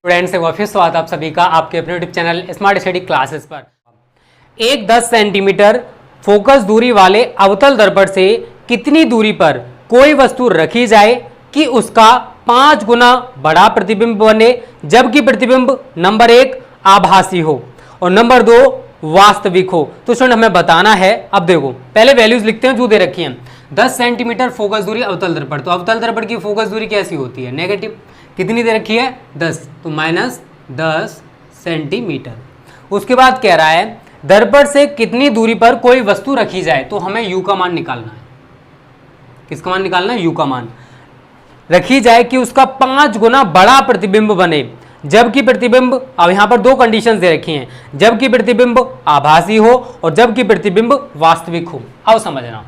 Students एक बार फिर स्वागत आप सभी का आपके अपने YouTube channel smart study classes पर। एक 10 सेंटीमीटर फोकस दूरी वाले अवतल दर्पण से कितनी दूरी पर कोई वस्तु रखी जाए कि उसका 5 गुना बड़ा प्रतिबिंब बने, जबकि प्रतिबिंब नंबर 1 आभासी हो और नंबर 2 वास्तविक हो। तो स्टूडेंट हमें बताना है। अब देखो पहले वैल्यूज लिखते हैं जो दे रखी हैं। 10 सेंटीमीटर फोकस दूरी अवतल दर्पण, तो अवतल दर्पण की फोकस दूरी कैसी होती है? नेगेटिव। कितनी दे रखी है? 10, तो -10 सेंटीमीटर। उसके बाद कह रहा है दर्पण से कितनी दूरी पर कोई वस्तु रखी जाए, तो हमें u का मान निकालना है। किसका मान निकालना है? u का मान रखी जाए कि उसका 5 गुना बड़ा प्रतिबिंब बने, जबकि प्रतिबिंब, अब यहां पर दो कंडीशंस दे रखी हैं, जबकि प्रतिबिंब आभासी हो और जबकि प्रतिबिंब वास्तविक हो। अब समझना।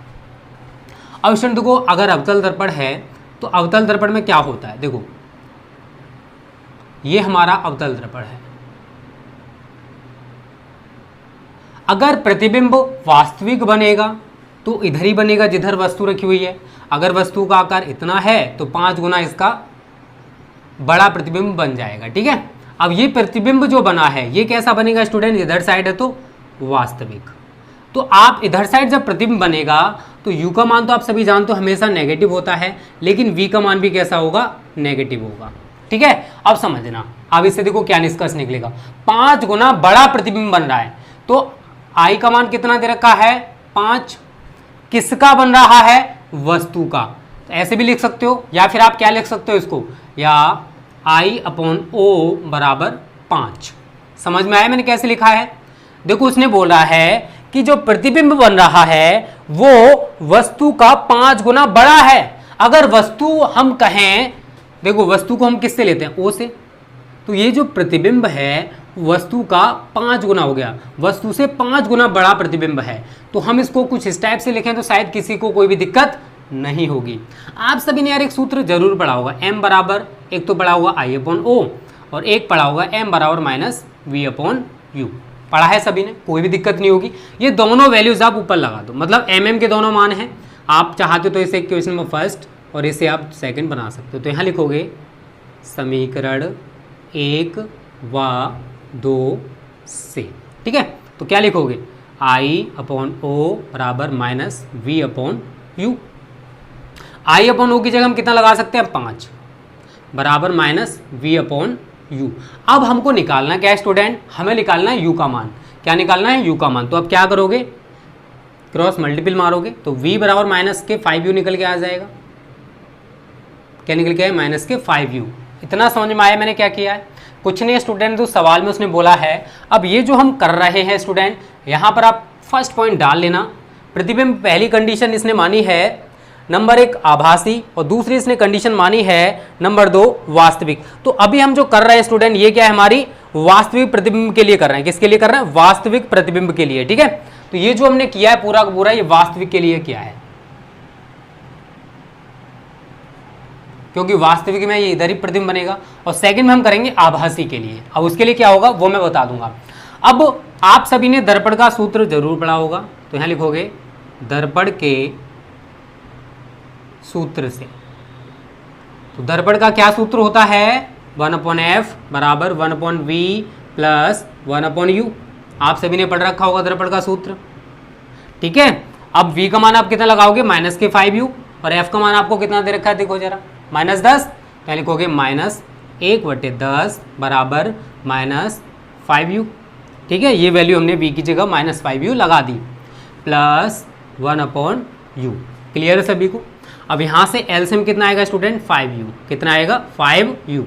अब स्टूडेंट देखो अगर अवतल दर्पण है तो अवतल दर्पण में क्या होता है? देखो ये हमारा अवतल दर्पण है। अगर प्रतिबिंब वास्तविक बनेगा तो इधर ही बनेगा जिधर वस्तु रखी हुई है। अगर वस्तु का आकार इतना है तो 5 गुना इसका बड़ा प्रतिबिंब बन जाएगा। ठीक है। अब ये प्रतिबिंब जो बना है ये कैसा बनेगा स्टूडेंट? इधर साइड है तो वास्तविक। तो आप इधर साइड जब प्रतिबिंब बनेगा तो u का मान तो आप सभी जानते हो हमेशा नेगेटिव होता है, लेकिन v का मान भी कैसा होगा? नेगेटिव होगा। ठीक है। अब समझना, अब इससे देखो क्या निष्कर्ष निकलेगा। 5 गुना बड़ा प्रतिबिंब बन रहा है तो I का मान कितना दे रखा है? 5। किसका बन रहा है? वस्तु का। तो ऐसे भी लिख सकते हो या फिर आप क्या लिख सकते हो इसको, या I/O बराबर 5। समझ में आया मैंने कैसे लिखा है? देखो उसने बोला है कि जो प्रतिबिंब बन रहा है वो वस्तु का 5 गुना बड़ा है। अगर वस्तु हम कहें, देखो वस्तु को हम किससे लेते हैं? O से। तो ये जो प्रतिबिंब है वस्तु का 5 गुना हो गया, वस्तु से 5 गुना बड़ा प्रतिबिंब है। तो हम इसको कुछ इस टाइप से लिखें तो शायद किसी को कोई भी दिक्कत नहीं होगी। आप सभी ने यार एक सूत्र जरूर पढ़ा होगा, m बराबर, एक तो पढ़ा होगा I/O और एक पढ़ा होगा m बराबर -V/U। पढ़ा है सभी ने, कोई भी दिक्कत नहीं होगी। ये दोनों वैल्यूज आप ऊपर लगा दो, मतलब mm के दोनों मान हैं। आप चाहते तो इसे इक्वेशन नंबर फर्स्ट और इसे आप सेकंड बना सकते हो। तो यहाँ लिखोगे समीकरण 1 व 2 से। ठीक है। तो क्या लिखोगे? I/O बराबर -V/U। I/O की जगह हम कितना लगा सकते हैं? 5 बराबर -V/U। अब हमको निकालना क्या है स्टूडेंट? हमें निकालना है u का मान। क्या निकालना है? u का मान। तो अब क्या करोगे? क्रॉस मल्टीपल मारोगे तो v बराबर -5u निकल के आ जाएगा। क्या निकल के आया? -5u। इतना समझ में आया मैंने क्या किया है? कुछ नहीं स्टूडेंट, तो सवाल में उसने बोला है। अब ये जो हम कर रहे हैं स्टूडेंट, यहाँ पर आप फर्स्ट पॉइंट डाल लेना। प्रतिबिंब पहली कंडीशन इसने मानी है नंबर 1 आभासी और दूसरी इसने कंडीशन मानी है नंबर 2 वास्तविक। तो अभी हम जो कर रहे हैं स्टूडेंट ये क्या है? हमारी वास्तविक प्रतिबिंब के लिए कर रहे हैं। किसके लिए कर रहे हैं? वास्तविक प्रतिबिंब के लिए। ठीक है। तो ये जो हमने किया है पूरा का पूरा ये वास्तविक के लिए किया है, क्योंकि वास्तविक में ये इधर ही प्रतिबिंब बनेगा। और सेकंड में हम करेंगे आभासी के लिए। अब उसके लिए क्या होगा वो मैं बता दूंगा। अब आप सभी ने दर्पण का सूत्र जरूर पढ़ा होगा, तो यहां लिखोगे दर्पण के सूत्र से। तो दर्पण का क्या सूत्र होता है? 1/f बराबर 1/v प्लस 1/u। आप सभी ने पढ़ रखा होगा दर्पण का सूत्र। ठीक है। अब v का मान आप कितना लगाओगे? -5u और f का मान आपको कितना दे रखा है? देखो जरा, -10। तो लिखोगे -1/10 बराबर -5u। ठीक है। ये वैल्यू हमने v की जगह -5u लगा दी प्लस 1/u। क्लियर है सभी को? अब यहाँ से एलसीएम कितना आएगा स्टूडेंट? 5u। कितना आएगा? 5u।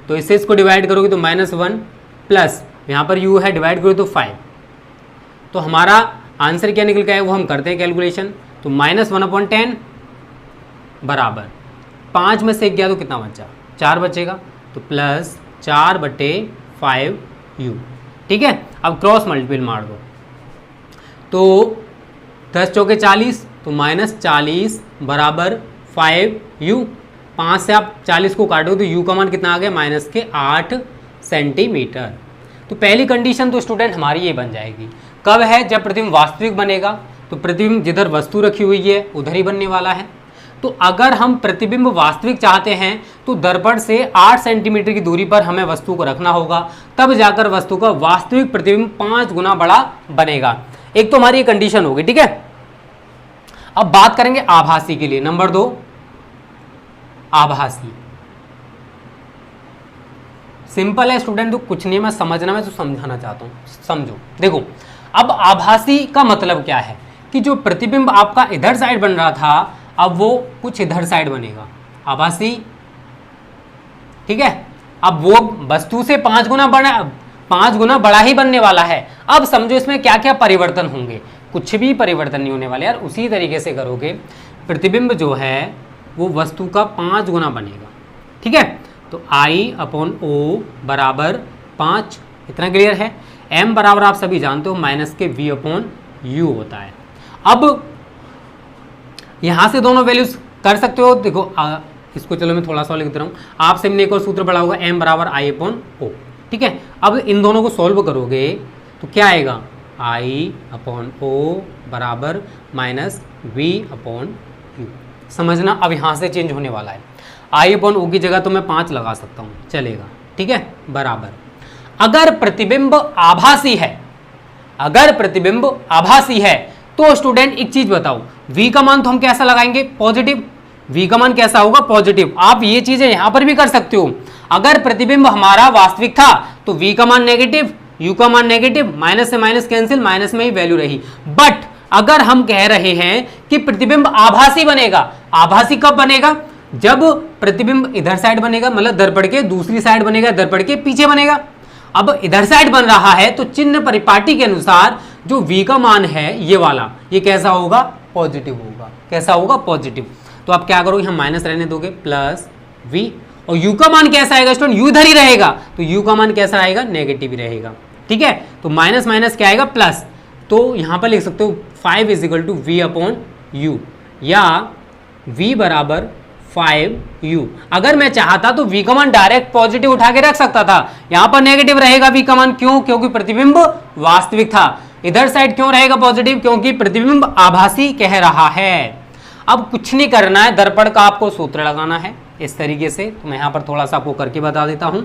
तो इससे इसको डिवाइड करोगे तो -1 प्लस यहाँ पर u है, डिवाइड करोगे तो 5। तो हमारा आंसर क्या निकल के आएगा वो हम करते हैं कैलकुलेशन। तो -1/10 बराबर 5 में से 1 गया तो कितना बचा? 4 बचेगा। तो प्लस 4/5u। ठीक है। अब क्रॉस मल्टीपल मार दो तो 10 चौके 40, तो -40 बराबर 5u। 5 से आप 40 को काटो तो u का मान कितना आ गया? -8 सेंटीमीटर। तो पहली कंडीशन तो स्टूडेंट हमारी ये बन जाएगी। कब है? जब प्रतिबिंब वास्तविक बनेगा। तो प्रतिबिंब जिधर वस्तु रखी हुई है उधर ही बनने वाला है। तो अगर हम प्रतिबिंब वास्तविक चाहते हैं तो दर्पण से 8 सेंटीमीटर की दूरी पर हमें वस्तु को रखना होगा, तब जाकर वस्तु का वास्तविक प्रतिबिंब 5 गुना बड़ा बनेगा। एक तो हमारी कंडीशन होगी, ठीक है। अब बात करेंगे आभासी के लिए। नंबर 2 आभासी। सिंपल है स्टूडेंट, तो कुछ नहीं मैं समझना, मैं तो समझाना चाहता हूं, समझो। देखो अब आभासी का मतलब क्या है कि जो प्रतिबिंब आपका इधर साइड बन रहा था अब वो कुछ इधर साइड बनेगा, आभासी, ठीक है। अब वो वस्तु से 5 गुना बड़ा ही बनने वाला है। अब समझो इसमें क्या क्या परिवर्तन होंगे, कुछ भी परिवर्तन नहीं होने वाले यार। उसी तरीके से करोगे, प्रतिबिंब जो है वो वस्तु का 5 गुना बनेगा, ठीक है। तो I/O बराबर 5, इतना क्लियर है। M बराबर आप सभी जानते हो माइनस के V/U होता है। अब यहां से दोनों वैल्यूज कर सकते हो। देखो इसको चलो मैं थोड़ा सा लिख दे रहा हूं, आपसे मैंने एक और सूत्र पढ़ा होगा, M बराबर I/O, ठीक है। अब इन दोनों को सॉल्व करोगे तो क्या आएगा, I/O बराबर माइनस V/U। समझना अब यहां से चेंज होने वाला है। I/O की जगह तो मैं 5 लगा सकता हूं, चलेगा, ठीक है। बराबर अगर प्रतिबिंब आभासी है, अगर प्रतिबिंब आभासी है तो स्टूडेंट एक चीज बताओ, V का मान तो हम कैसा लगाएंगे, पॉजिटिव। V का मान कैसा होगा, पॉजिटिव। आप ये चीजें यहां पर भी कर सकते हो। अगर प्रतिबिंब हमारा वास्तविक था तो V का मान नेगेटिव, U का मान नेगेटिव, माइनस से माइनस कैंसिल, माइनस में ही वैल्यू रही। बट अगर हम कह रहे हैं कि प्रतिबिंब आभासी बनेगा, आभासी कब बनेगा, जब प्रतिबिंब इधर साइड बनेगा, मतलब दर्पण के दूसरी साइड बनेगा, दर्पण के पीछे बनेगा। अब इधर साइड बन रहा है तो चिन्ह परिपाटी के अनुसार जो V का मान है ये वाला, ये कैसा होगा, पॉजिटिव होगा। कैसा होगा, पॉजिटिव। तो आप क्या करोगे, हम माइनस रहने दोगे, प्लस V। और U का मान कैसा आएगा स्टूडेंट, U इधर ही रहेगा, तो U का मान कैसा आएगा, नेगेटिव ही रहेगा, ठीक है। तो माइनस माइनस क्या आएगा, प्लस। तो यहां पर लिख सकते हो 5 = V/U या V बराबर 5U। अगर मैं चाहता तो V का मान डायरेक्ट पॉजिटिव उठा के रख सकता था, यहां पर नेगेटिव रहेगा V का मान, क्यों, क्योंकि प्रतिबिंब वास्तविक था। इधर साइड क्यों रहेगा पॉजिटिव, क्योंकि प्रतिबिंब आभासी कह रहा है। अब कुछ नहीं करना है, दर्पण का आपको सूत्र लगाना है इस तरीके से। तो मैं यहां पर थोड़ा सा आपको करके बता देता हूं।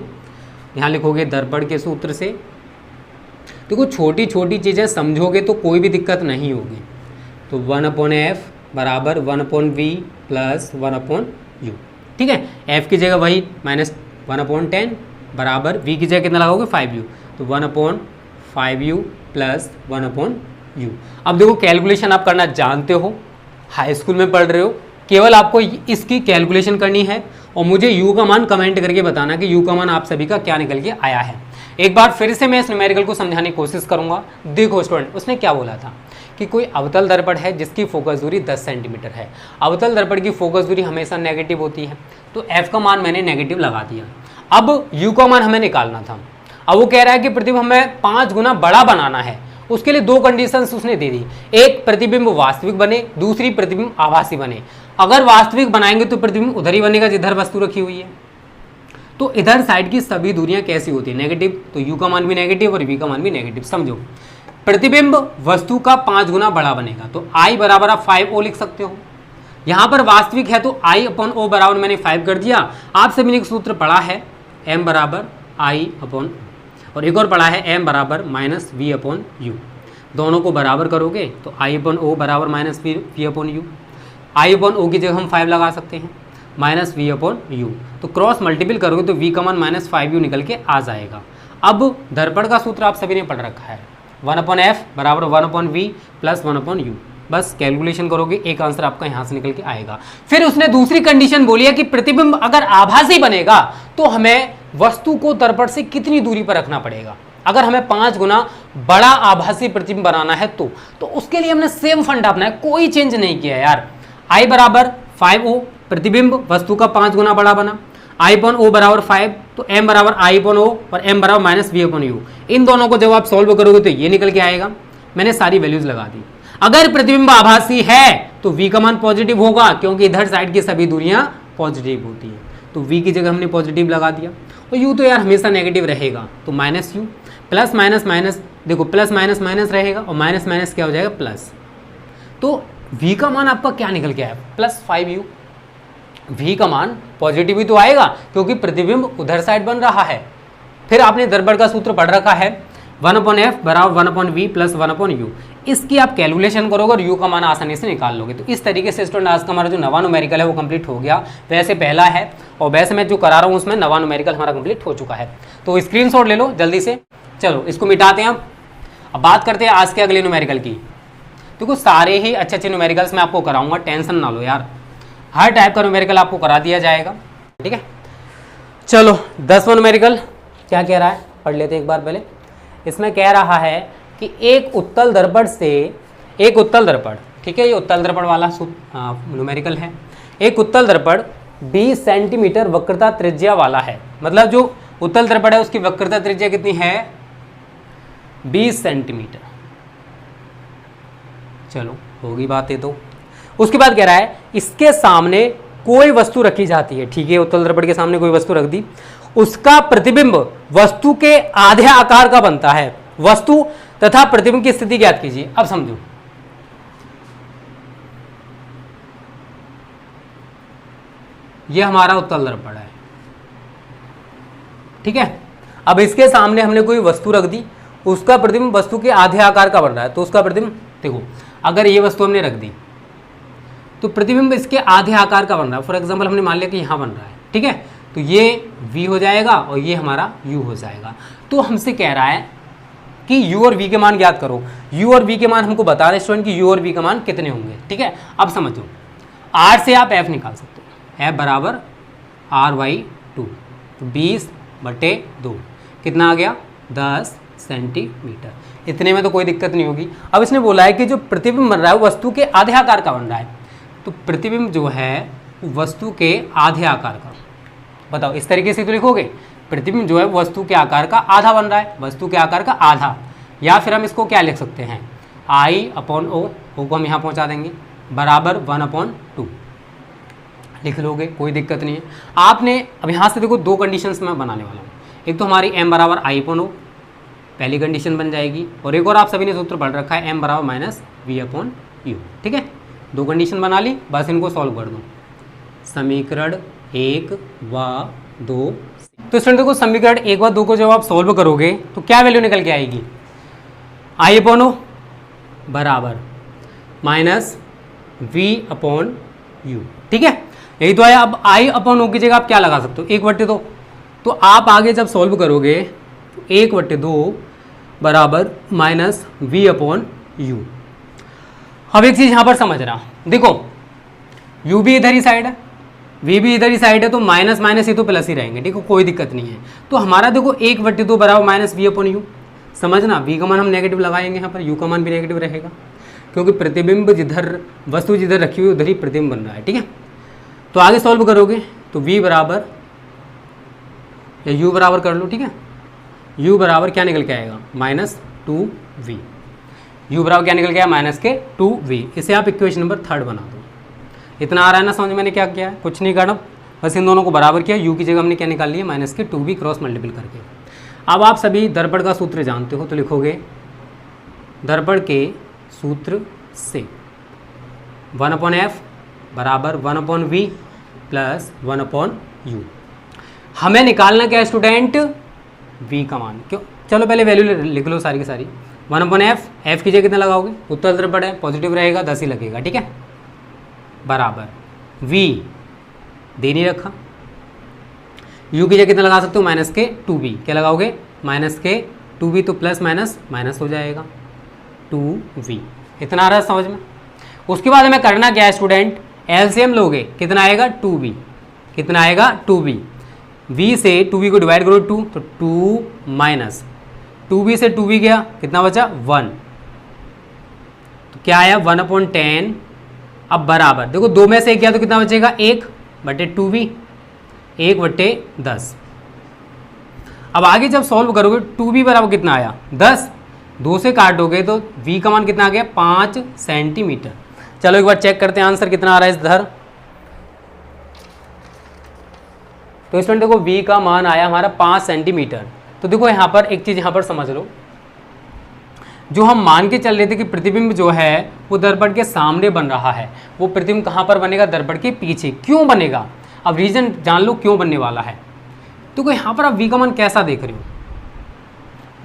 यहां लिखोगे दर्पण के सूत्र से। देखो छोटी छोटी चीजें समझोगे तो कोई भी दिक्कत नहीं होगी। तो 1/F बराबर 1/V प्लस 1/U, ठीक है। F की जगह वही माइनस 1/10 बराबर V की जगह कितना लगाओगे, 5U, तो 1/5U प्लस 1/U। अब देखो कैलकुलेशन आप करना जानते हो, हाई स्कूल में पढ़ रहे हो, केवल आपको इसकी कैलकुलेशन करनी है और मुझे U का मान कमेंट करके बताना कि U का मान आप सभी का क्या निकल के आया है। एक बार फिर से मैं इस न्यूमेरिकल को समझाने की कोशिश करूंगा। देखो स्टूडेंट, उसने क्या बोला था कि कोई अवतल दर्पण है जिसकी फोकस दूरी 10 सेंटीमीटर है। अवतल दर्पण की फोकस दूरी हमेशा नेगेटिव होती है, तो F का मान मैंने नेगेटिव लगा दिया। अब U का मान हमें निकालना था। अब वो कह रहा है कि प्रतिबिंब हमें 5 गुना बड़ा बनाना है, उसके लिए 2 कंडीशंस उसने दे दी। एक, प्रतिबिंब वास्तविक बने, दूसरी प्रतिबिंब आभासी बने। अगर वास्तविक बनाएंगे तो प्रतिबिंब उधर ही बनेगा जिधर वस्तु रखी हुई है। तो इधर साइड की सभी दूरियां कैसी होती है, नेगेटिव। तो U का मान भी नेगेटिव और V का मान भी नेगेटिव। समझो, प्रतिबिंब वस्तु का 5 गुना बड़ा बनेगा, तो I बराबर आप 5O लिख सकते हो। यहां पर वास्तविक है तो I/O बराबर मैंने 5 कर दिया। आप सभी ने एक सूत्र पढ़ा है, M बराबर I/O, और एक और पढ़ा है M बराबर माइनस V/U। दोनों को बराबर करोगे तो I/O बराबर माइनस V/U। I/O की जगह हम 5 लगा सकते हैं, माइनस V/U। तो क्रॉस मल्टीपल करोगे तो V का मान माइनस 5U निकल के आ जाएगा। अब दर्पण का सूत्र आप सभी ने पढ़ रखा है, 1/F बराबर 1/V प्लस 1/U। बस कैलकुलेशन करोगे, एक आंसर आपका यहां से निकल के आएगा। फिर उसने दूसरी कंडीशन बोली है कि प्रतिबिंब अगर आभासी बनेगा तो हमें वस्तु को दर्पण से कितनी दूरी पर रखना पड़ेगा। अगर हमें 5 गुना बड़ा आभासी प्रतिबिंब बनाना है तो उसके लिए हमने सेम फंडा अपनाया, कोई चेंज नहीं किया यार। I बराबर 5O, प्रतिबिंब वस्तु का 5 गुना बड़ा बना। I/O बराबर 5, तो M बराबर I/O और M बराबर माइनस V/U। इन दोनों को जब आप सॉल्व करोगे तो ये निकल के आएगा। मैंने सारी वैल्यूज लगा दी। अगर प्रतिबिंब आभासी है तो V का मान पॉजिटिव होगा, क्योंकि इधर साइड की सभी दूरियां पॉजिटिव होती है। तो V की जगह हमने पॉजिटिव लगा दिया, और U तो यार हमेशा नेगेटिव रहेगा, तो minus U। Plus minus minus, देखो प्लस माइनस माइनस रहेगा और माइनस माइनस क्या हो जाएगा, प्लस। तो V का मान आपका क्या निकल के आया, प्लस 5U। v का मान पॉजिटिव ही तो आएगा क्योंकि प्रतिबिंब उधर साइड बन रहा है। फिर आपने दर्पण का सूत्र पढ़ रखा है 1/f बराबर 1/v प्लस 1/u। इसकी आप कैलकुलेशन करोगे और u का मान आसानी से निकाल लोगे। तो इस तरीके से स्टूडेंट आज का हमारा जो नवा न्यूमेरिकल है वो कंप्लीट हो गया। वैसे पहला है और वैसे मैं जो करा रहा हूँ उसमें नवा न्यूमेरिकल हमारा कंप्लीट हो चुका है। तो स्क्रीनशॉट ले लो जल्दी से। चलो इसको मिटाते हैं। अब बात करते हैं आज के अगले न्यूमेरिकल की। देखो सारे ही अच्छे अच्छे न्यूमेरिकल्स मैं आपको कराऊंगा, टेंशन ना लो यार, हर टाइप का न्यूमेरिकल आपको करा दिया जाएगा, ठीक है। चलो 10वां न्यूमेरिकल क्या कह रहा है पढ़ लेते हैं एक बार पहले। इसमें कह रहा है कि एक उत्तल दर्पण से, एक उत्तल दर्पण, ठीक है, ये उत्तल दर्पण वाला न्यूमेरिकल है। एक उत्तल दर्पण 20 सेंटीमीटर वक्रता त्रिज्या वाला है। मतलब जो उत्तल दर्पण है उसकी वक्रता त्रिज्या कितनी है 20 सेंटीमीटर। चलो होगी बातें। तो उसके बाद कह रहा है इसके सामने कोई वस्तु रखी जाती है, ठीक है, उत्तल दर्पण के सामने कोई वस्तु रख दी, उसका प्रतिबिंब वस्तु के आधे आकार का बनता है। वस्तु तथा प्रतिबिंब की स्थिति ज्ञात कीजिए। अब समझो, यह हमारा उत्तल दर्पण है, ठीक है। अब इसके सामने हमने कोई वस्तु रख दी, उसका प्रतिबिंब वस्तु के आधे आकार का बन रहा है। तो उसका प्रतिबिंब देखो, अगर ये वस्तु हमने रख दी तो प्रतिबिंब इसके आधे आकार का बन रहा है। फॉर एग्जाम्पल हमने मान लिया कि यहां बन रहा है, ठीक है, तो ये v हो जाएगा और ये हमारा u हो जाएगा। तो हमसे कह रहा है कि u और v के मान ज्ञात करो। u और v के मान हमको बता रहे स्टूडेंट कि u और v का मान कितने होंगे, ठीक है। अब समझो, r से आप f निकाल सकते हो, f बराबर r/2, तो 20/2 कितना आ गया 10 सेंटीमीटर। इतने में तो कोई दिक्कत नहीं होगी। अब इसने बोला है कि जो प्रतिबिंब बन रहा है वस्तु के आधे आकार का बन रहा है। तो प्रतिबिंब जो है वस्तु के आधे आकार का, बताओ इस तरीके से तो लिखोगे, प्रतिबिंब जो है वस्तु के आकार का आधा बन रहा है, वस्तु के आकार का आधा। या फिर हम इसको क्या लिख सकते हैं I/O, O को हम यहाँ पहुँचा देंगे, बराबर 1/2 लिख लोगे, कोई दिक्कत नहीं है। आपने अब यहाँ से देखो दो कंडीशंस मैं बनाने वाला हूँ। एक तो हमारी m बराबर I/O पहली कंडीशन बन जाएगी, और एक और आप सभी ने सूत्र पढ़ रखा है m बराबर -v/u, ठीक है। दो कंडीशन बना ली, बस इनको सॉल्व कर दो। समीकरण 1 व 2। तो स्टूडेंट देखो समीकरण 1 व 2 को जब आप सॉल्व करोगे तो क्या वैल्यू निकल के आएगी I/O बराबर -v/u, ठीक है, यही तो आया। अब I/O की जगह आप क्या लगा सकते हो 1/2। तो आप आगे जब सॉल्व करोगे 1/2 बराबर -v/u। अब एक चीज यहां पर समझना, देखो u भी इधर ही साइड है, v भी इधर ही साइड है, तो माइनस माइनस ये तो प्लस ही रहेंगे, ठीक है, कोई दिक्कत नहीं है। तो हमारा देखो 1/2 बराबर -v/u। समझना, v का मान हम नेगेटिव लगाएंगे यहाँ पर, u का मान भी नेगेटिव रहेगा, क्योंकि प्रतिबिंब जिधर वस्तु जिधर रखी हुई उधर ही प्रतिबिंब बन रहा है, ठीक है। तो आगे सॉल्व करोगे तो v बराबर या u बराबर कर लो, ठीक है, u बराबर क्या निकल के आएगा -2v। u बराबर क्या निकल गया -2v। इसे आप इक्वेशन नंबर 3 बना दो। इतना आ रहा है ना समझ, मैंने क्या किया है, कुछ नहीं करना, बस इन दोनों को बराबर किया, u की जगह हमने क्या निकाल लिया -2v क्रॉस मल्टीपल करके। अब आप सभी दर्पण का सूत्र जानते हो, तो लिखोगे दर्पण के सूत्र से 1/f बराबर 1/v प्लस 1/u। हमें निकालना क्या है स्टूडेंट v का मान। क्यों, चलो पहले वैल्यू लिख लो सारी की सारी। 1/f, f की जगह कितना लगाओगे, उत्तल दर्पण है पॉजिटिव रहेगा 10 ही लगेगा, ठीक है, बराबर v दे नहीं रखा, u की जगह कितना लगा सकते हो -2v, क्या लगाओगे -2v, तो प्लस माइनस माइनस हो जाएगा 2v। इतना आ रहा है समझ में। उसके बाद हमें करना क्या है स्टूडेंट, एलसीएम लोगे, कितना आएगा 2v, कितना आएगा 2v, v से 2v को डिवाइड करो 2, तो 2 माइनस 2v से 2v गया, कितना बचा 1, तो क्या आया 1/10। अब बराबर देखो 2 में से 1 गया तो कितना बचेगा 1/2v, 1/10। अब आगे जब सॉल्व करोगे 2v बराबर कितना आया 10, 2 से काटोगे तो v का मान कितना आ गया 5 सेंटीमीटर। चलो एक बार चेक करते हैं आंसर कितना आ रहा है इधर। तो स्टूडेंट देखो v का मान आया हमारा 5 सेंटीमीटर। तो देखो यहाँ पर एक चीज़ यहाँ पर समझ लो, जो हम मान के चल रहे थे कि प्रतिबिंब जो है वो दर्पण के सामने बन रहा है, वो प्रतिबिंब कहाँ पर बनेगा? दर्पण के पीछे। क्यों बनेगा? अब रीजन जान लो क्यों बनने वाला है। तो यहाँ पर आप v का मान कैसा देख रहे हो?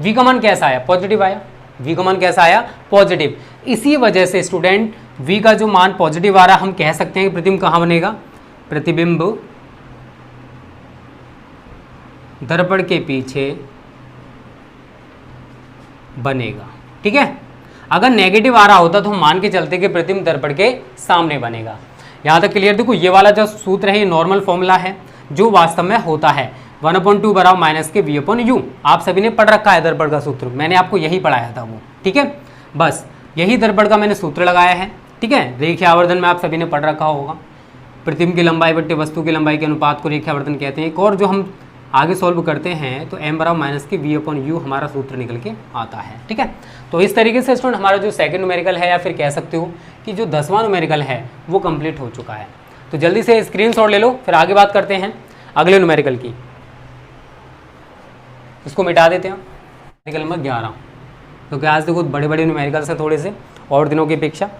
v का मान कैसा आया? पॉजिटिव आया। v का मान कैसा आया? पॉजिटिव। इसी वजह से स्टूडेंट v का जो मान पॉजिटिव आ रहा है, हम कह सकते हैं कि प्रतिबिंब कहाँ बनेगा? प्रतिबिंब दर्पण के पीछे बनेगा। ठीक है। अगर नेगेटिव आ रहा होता तो हम मान के चलते कि प्रतिबिंब दर्पण के सामने बनेगा। यहाँ तक क्लियर? देखो ये वाला जो सूत्र है ये नॉर्मल फॉर्मूला है जो वास्तव में होता है 1/2 बराबर माइनस के v/u। आप सभी ने पढ़ रखा है दर्पण का सूत्र, मैंने आपको यही पढ़ाया था वो। ठीक है, बस यही दर्पण का मैंने सूत्र लगाया है। ठीक है, रेखीय आवर्धन में आप सभी ने पढ़ रखा होगा, प्रतिबिंब की लंबाई बट्टे वस्तु की लंबाई के अनुपात को रेखीय आवर्धन कहते हैं। एक और जो हम आगे सॉल्व करते हैं तो m बराबर माइनस के v/u हमारा सूत्र निकल के आता है। ठीक है, तो इस तरीके से स्टूडेंट हमारा जो सेकंड न्यूमेरिकल है या फिर कह सकते हो कि जो 10वां न्यूमेरिकल है वो कंप्लीट हो चुका है। तो जल्दी से स्क्रीनशॉट ले लो, फिर आगे बात करते हैं अगले न्यूमेरिकल की। इसको मिटा देते हैं, न्यूमेरिकल नंबर 11, क्योंकि आज देखो बड़े बड़े न्यूमेरिकल्स हैं थोड़े से और दिनों की अपेक्षा।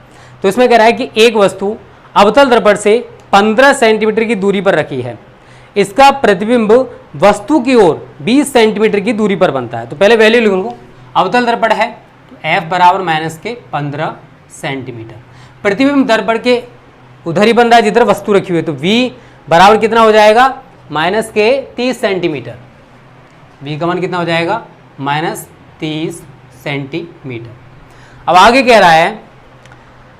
तो इसमें कह रहा है कि एक वस्तु अवतल दर्पण से 15 सेंटीमीटर की दूरी पर रखी है, इसका प्रतिबिंब वस्तु की ओर 20 सेंटीमीटर की दूरी पर बनता है। तो पहले वैल्यू लिखूंगा, अवतल दर्पण है तो f बराबर माइनस के 15 सेंटीमीटर, प्रतिबिंब दर्पण के उधर ही बन रहा है जिधर वस्तु रखी हुई है, तो v बराबर कितना हो जाएगा? माइनस के 30 सेंटीमीटर। v का मान कितना हो जाएगा? Minus 30 centimetre. अब आगे कह रहा है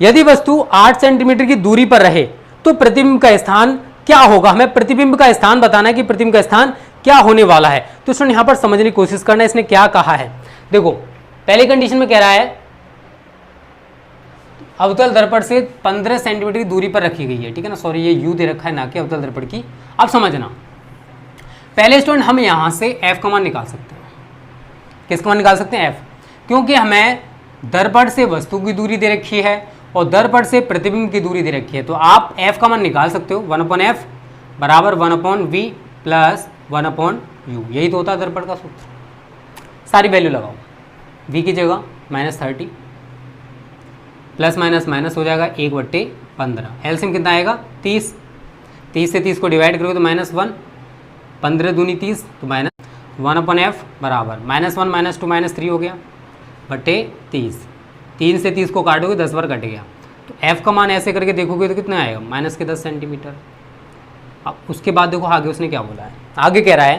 यदि वस्तु 8 सेंटीमीटर की दूरी पर रहे तो प्रतिबिंब का स्थान क्या होगा? हमें प्रतिबिंब का स्थान बताना है कि प्रतिबिंब का स्थान क्या होने वाला है। तो स्टूडेंट यहाँ पर समझने की कोशिश करना है इसने क्या कहा है। देखो पहली कंडीशन में कह रहा है अवतल दर्पण से 15 सेंटीमीटर की दूरी पर रखी गई है। ठीक है ना, सॉरी ये u दे रखा है ना कि अवतल दर्पण की। अब समझना, पहले स्टूडेंट हम यहाँ से f का मान निकाल सकते हैं। किसका मान निकाल सकते हैं? f, क्योंकि हमें दर्पण से वस्तु की दूरी दे रखी है और दर्पण से प्रतिबिंब की दूरी दे रखी है, तो आप f का मान निकाल सकते हो। 1/f बराबर 1/v प्लस 1/u, यही तो होता है दर्पण का सूत्र। सारी वैल्यू लगाओ, v की जगह -30 प्लस माइनस माइनस हो जाएगा 1/15। एलसीएम कितना आएगा? 30। 30 से 30 को डिवाइड करोगे तो -1, 15 दूनी 30 तो -1/f बराबर -1 -2 -3 हो गया बटे 30। 3 से 30 को काटोगे 10 बार कट गया, तो f का मान ऐसे करके देखोगे तो कितना आएगा? माइनस के 10 सेंटीमीटर। अब उसके बाद देखो आगे उसने क्या बोला है। आगे कह रहा है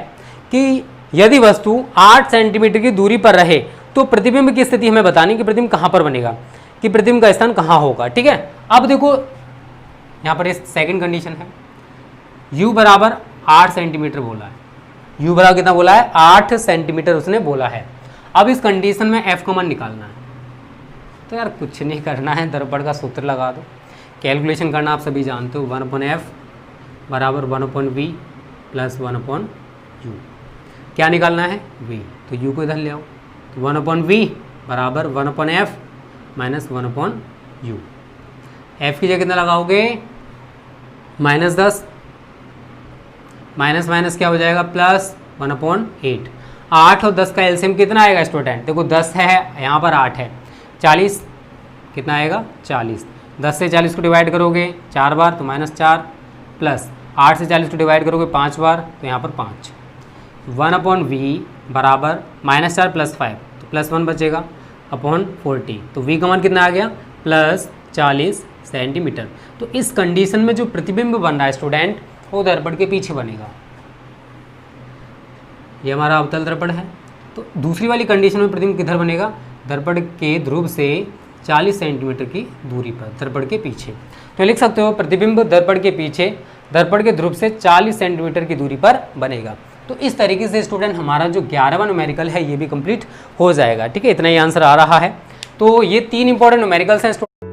कि यदि वस्तु 8 सेंटीमीटर की दूरी पर रहे तो प्रतिबिंब की स्थिति हमें बतानी कि प्रतिबिंब कहाँ पर बनेगा, कि प्रतिबिंब का स्थान कहाँ होगा। ठीक है, अब देखो यहाँ पर इस सेकंड कंडीशन है, u बराबर 8 सेंटीमीटर बोला है। u बराबर कितना बोला है? 8 सेंटीमीटर उसने बोला है। अब इस कंडीशन में f का मान निकालना है। तो यार कुछ नहीं करना है, दर्पण का सूत्र लगा दो, कैलकुलेशन करना आप सभी जानते हो। 1/f बराबर 1/v प्लस 1/u। क्या निकालना है? v, तो u को इधर ले आओ, तो 1/v बराबर 1/f माइनस 1/u। f की जगह कितना लगाओगे? -10 माइनस माइनस क्या हो जाएगा? प्लस 1/8। 8 और 10 का एलसीएम कितना आएगा स्टूडेंट? देखो 10 है, यहाँ पर 8 है, 40 कितना आएगा? 40। 10 से 40 को डिवाइड करोगे 4 बार तो -4 प्लस 8 से 40 को डिवाइड करोगे 5 बार तो यहाँ पर 5। 1/v बराबर -4 प्लस 5 तो +1 बचेगा अपॉन 40, तो v का मान कितना आ गया? Plus 40 centimetre. तो इस कंडीशन में जो प्रतिबिंब बन रहा है स्टूडेंट वो दर्पण के पीछे बनेगा। ये हमारा अवतल दर्पण है, तो दूसरी वाली कंडीशन में प्रतिबिंब किधर बनेगा? दर्पण के ध्रुव से 40 सेंटीमीटर की दूरी पर, दर्पण के पीछे। तो लिख सकते हो प्रतिबिंब दर्पण के पीछे, दर्पण के ध्रुव से 40 सेंटीमीटर की दूरी पर बनेगा। तो इस तरीके से स्टूडेंट हमारा जो 11वां न्यूमेरिकल है ये भी कंप्लीट हो जाएगा। ठीक है, इतना ही आंसर आ रहा है। तो ये 3 इंपॉर्टेंट न्यूमेरिकल्स हैं स्टूडेंट।